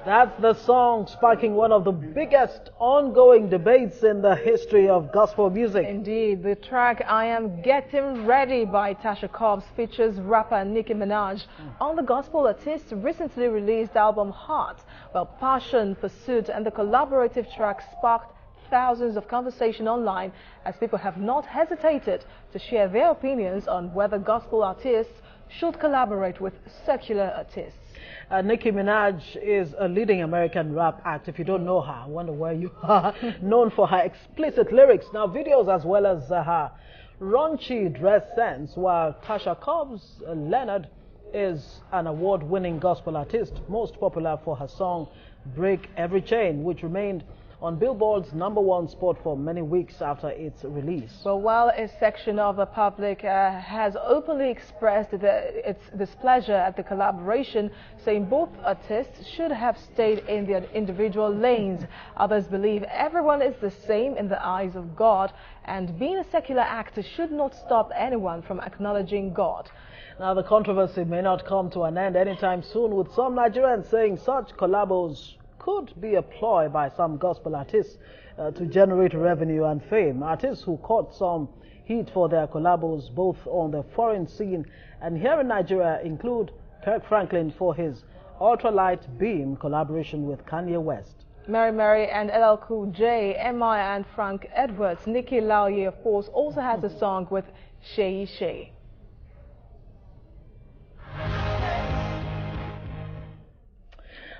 That's the song sparking one of the biggest ongoing debates in the history of gospel music. Indeed, the track I Am Getting Ready by Tasha Cobbs features rapper Nicki Minaj on the gospel artist's recently released album Heart. Well, passion, pursuit and the collaborative track sparked thousands of conversation online as people have not hesitated to share their opinions on whether gospel artists should collaborate with secular artists. Nicki Minaj is a leading American rap act. If you don't know her, I wonder where you are. Known for her explicit lyrics, now videos, as well as her raunchy dress sense, while Tasha Cobbs Leonard is an award-winning gospel artist, most popular for her song Break Every Chain, which remained on Billboard's #1 spot for many weeks after its release. Well, while a section of the public has openly expressed its displeasure at the collaboration, saying both artists should have stayed in their individual lanes, others believe everyone is the same in the eyes of God, and being a secular act should not stop anyone from acknowledging God. Now, the controversy may not come to an end anytime soon, with some Nigerians saying such collabos could be a ploy by some gospel artists to generate revenue and fame. Artists who caught some heat for their collabos both on the foreign scene and here in Nigeria include Kirk Franklin for his Ultralight Beam collaboration with Kanye West. Mary and LL Cool J, MI and Frank Edwards. Nikki Laoye, of course, also has a song with Shay Shay.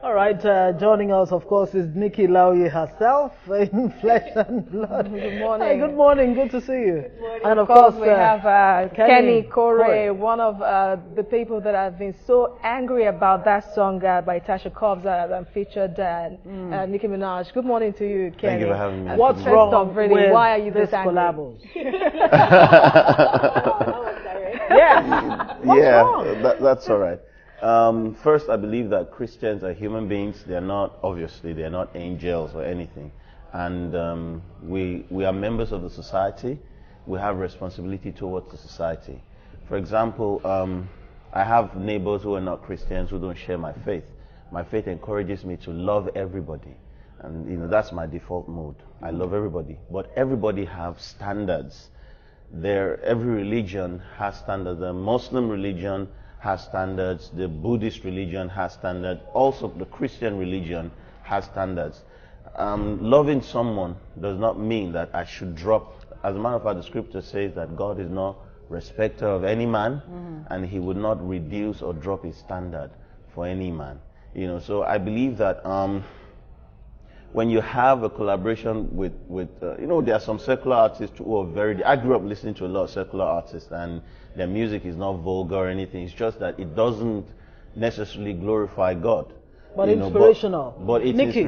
All right, joining us, of course, is Nikki Laoye herself in flesh and blood. Good morning. Hi, good morning. Good to see you. Good morning. And of course, we have Kenny Corey, one of the people that have been so angry about that song by Tasha Cobbs that featured Nicki Minaj. Good morning to you, Kenny. Thank you for having me. What's wrong with why are you this angry? collabos? Yes. What's wrong? That's all right. First, I believe that Christians are human beings. They're not angels or anything. And we are members of the society. We have responsibility towards the society. For example, I have neighbors who are not Christians who don't share my faith. My faith encourages me to love everybody. And that's my default mode. I love everybody. But everybody have standards. Every religion has standards. The Muslim religion has standards, the Buddhist religion has standards, also the Christian religion has standards. Loving someone does not mean that I should drop. As a matter of fact, the scripture says that God is not respecter of any man, and he would not reduce or drop his standard for any man. So I believe that when you have a collaboration with there are some secular artists who are I grew up listening to a lot of secular artists, and their music is not vulgar or anything. It's just that it doesn't necessarily glorify God. But inspirational. But Nikki,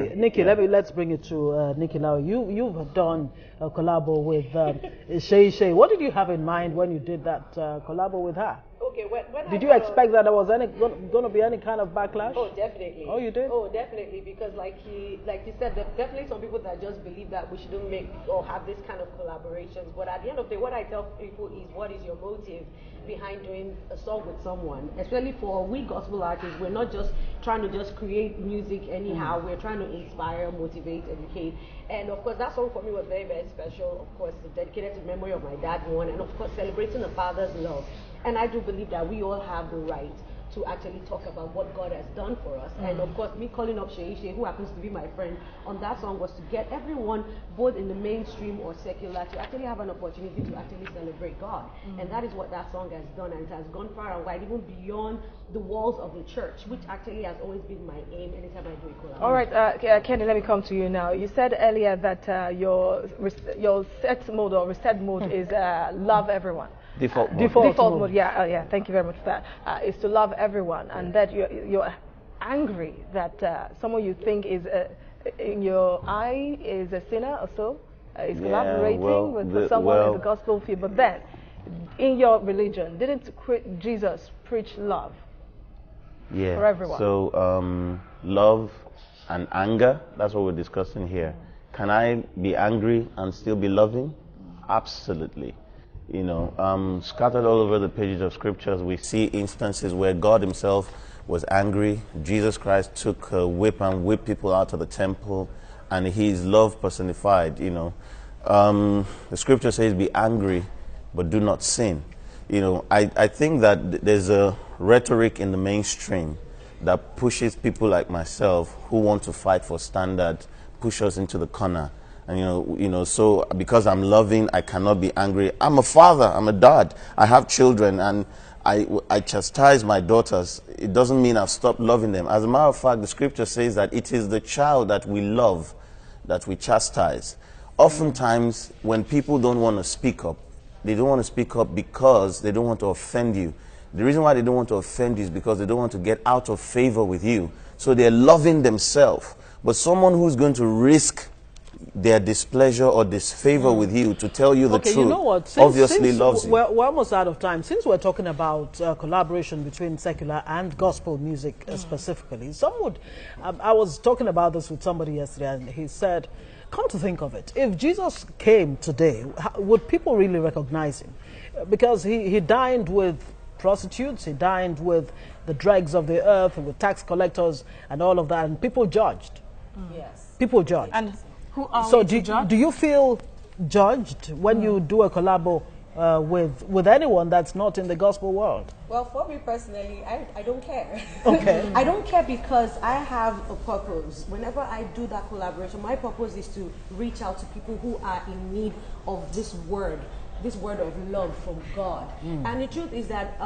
yeah. let's bring it to Nikki now. You've done a collabo with Shay Shay. What did you have in mind when you did that collabo with her? Okay, when did you expect that there was going to be any kind of backlash? Oh, definitely. Oh, you did? Oh, definitely, because like you said, there are definitely some people that just believe that we shouldn't make or have this kind of collaborations. But at the end of the day, what I tell people is, what is your motive behind doing a song with someone? Especially for we gospel artists, we're not just trying to just create music anyhow. We're trying to inspire, motivate, educate. And of course, that song for me was very, very special. Of course, dedicated to the memory of my dad, one, and of course, celebrating the father's love. And I do believe that we all have the right to actually talk about what God has done for us. And of course, me calling up Shay Shay, who happens to be my friend, on that song was to get everyone, both in the mainstream or secular, to actually have an opportunity to actually celebrate God. And that is what that song has done, and it has gone far and wide, even beyond the walls of the church, which actually has always been my aim anytime I do a collaboration. All right, Kenny, let me come to you now. You said earlier that your set mode or reset mode is love everyone. Default mode. Yeah. Thank you very much for that. Is to love everyone, and that you're angry that someone you think is in your eye is a sinner or so is collaborating with someone in the gospel field. But then, in your religion, didn't Jesus preach love for everyone? So love and anger. That's what we're discussing here. Can I be angry and still be loving? Absolutely. Scattered all over the pages of scriptures, we see instances where God himself was angry. Jesus Christ took a whip and whipped people out of the temple, and He's love personified. The scripture says, "Be angry, but do not sin." I think that there's a rhetoric in the mainstream that pushes people like myself who want to fight for standard, push us into the corner. And so because I'm loving, I cannot be angry. I'm a father, I'm a dad, I have children, and I chastise my daughters. It doesn't mean I've stopped loving them. As a matter of fact, the scripture says that it is the child that we love that we chastise. Oftentimes, when people don't want to speak up, they don't want to speak up because they don't want to offend you. The reason why they don't want to offend you is because they don't want to get out of favor with you. So they're loving themselves. But someone who's going to risk their displeasure or disfavor with you to tell you the truth, you know what? obviously loves you. We're almost out of time. Since we're talking about collaboration between secular and gospel music specifically, I was talking about this with somebody yesterday, and he said, come to think of it, if Jesus came today, would people really recognize him? Because he dined with prostitutes, he dined with the dregs of the earth, with tax collectors and all of that, and people judged. Yes. People judged. And who are So we to judge? do you feel judged when you do a collabo with anyone that's not in the gospel world? Well, for me personally, I don't care. Okay. I don't care because I have a purpose. Whenever I do that collaboration, my purpose is to reach out to people who are in need of this word of love from God. And the truth is that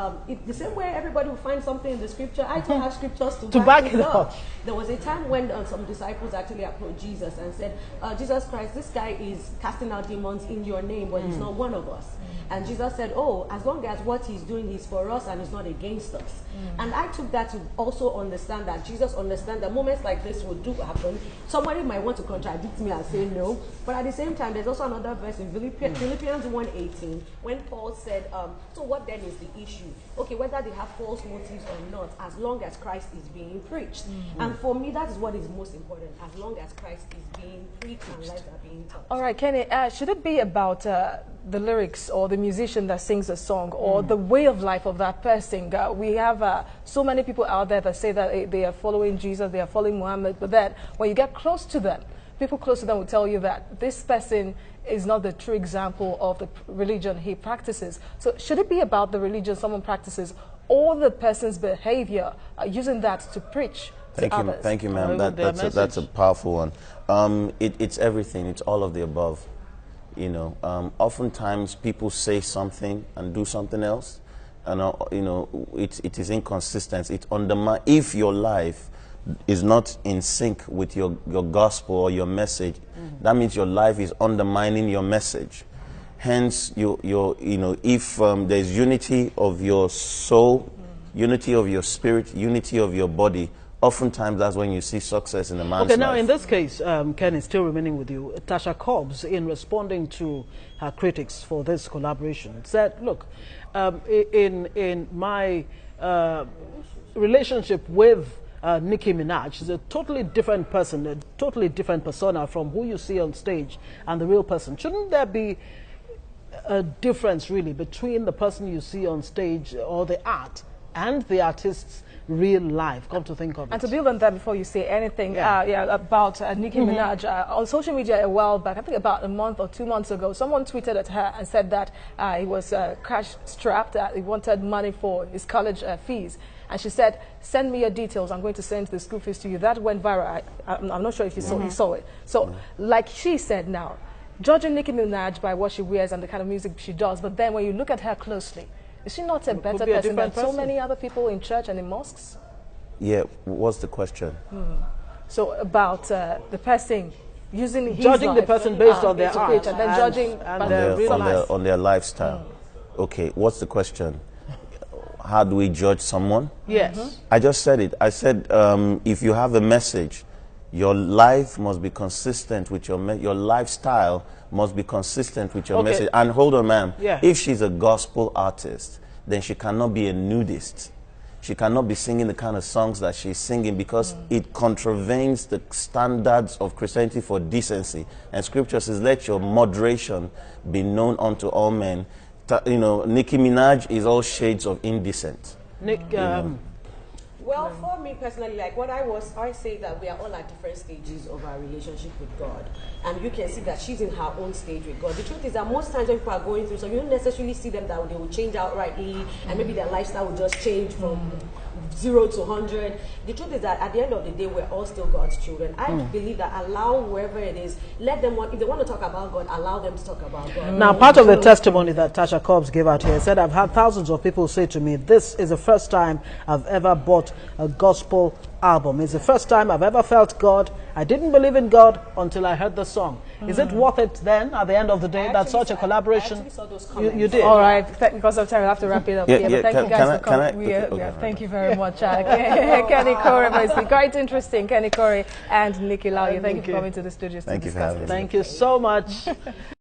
the same way everybody will find something in the scripture, I too have scriptures to back it up. There was a time when some disciples actually approached Jesus and said, Jesus Christ, this guy is casting out demons in your name, but he's not one of us. And Jesus said, oh, as long as what he's doing is for us and is not against us. And I took that to also understand that Jesus understands that moments like this will do happen. Somebody might want to contradict me and say no, but at the same time, there's also another verse in Philippians 1:18 when Paul said, so what then is the issue? Okay, whether they have false motives or not, as long as Christ is being preached. And for me, that is what is most important, as long as Christ is being preached and lives are being taught. All right, Kenny, should it be about the lyrics or the musician that sings a song or the way of life of that person? We have so many people out there that say that they are following Jesus, they are following Muhammad, but then when you get close to them, people close to them will tell you that this person is not the true example of the religion he practices. So should it be about the religion someone practices or the person's behavior, using that to preach to others? Thank you, ma'am. That's a powerful one. It's everything. It's all of the above. Oftentimes people say something and do something else, and it is inconsistent. It undermines if your life is not in sync with your gospel or your message. That means your life is undermining your message. Hence, if there's unity of your soul, unity of your spirit, unity of your body, oftentimes that's when you see success in a man's life. Okay, now in this case, Ken is still remaining with you. Tasha Cobbs, in responding to her critics for this collaboration, said, look, in my relationship with Nicki Minaj, she's a totally different person, a totally different persona from who you see on stage and the real person. Shouldn't there be a difference really between the person you see on stage or the art and the artist's real life, come to think of it? And to build on that, before you say anything about Nicki Minaj, on social media a while back, I think about a month or 2 months ago, someone tweeted at her and said that he was cash-strapped, he wanted money for his college fees. And she said, send me your details, I'm going to send the school fees to you. That went viral. I'm not sure if you saw it. So, like she said now, judging Nicki Minaj by what she wears and the kind of music she does, but then when you look at her closely, is she not a better person than so many other people in church and in mosques? Yeah, what's the question? So about the person using his judging life, the person based on their art and then judging on their lifestyle. Okay, what's the question? How do we judge someone? Yes. I just said it. I said if you have a message, your life must be consistent with your lifestyle must be consistent with your message. And hold on, ma'am. Yeah. If she's a gospel artist, then she cannot be a nudist. She cannot be singing the kind of songs that she's singing because it contravenes the standards of Christianity for decency. And Scripture says, let your moderation be known unto all men. Nicki Minaj is all shades of indecent. Nick, Well, for me personally, like what I say that we are all at different stages of our relationship with God. And you can see that she's in her own stage with God. The truth is that most times when people are going through, so you don't necessarily see them that they will change outrightly, and maybe their lifestyle will just change from 0 to 100. The truth is that at the end of the day, we're all still God's children. I believe that allow whoever it is, let them if they want to talk about God, allow them to talk about God. Now, part of the testimony that Tasha Cobbs gave out here said, I've had thousands of people say to me, this is the first time I've ever bought a gospel album. It's the first time I've ever felt God. I didn't believe in God until I heard the song. Is it worth it then, at the end of the day, that such a collaboration? I actually saw those comments. You did? All right, because of time, we'll have to wrap it up. But thank you guys for coming. Okay. Thank you very much, Kenny Corey. It's been quite interesting, Kenny Corey and Nikki Laoye. Thank you for coming to the studio. Thank you for having me. Thank you so much.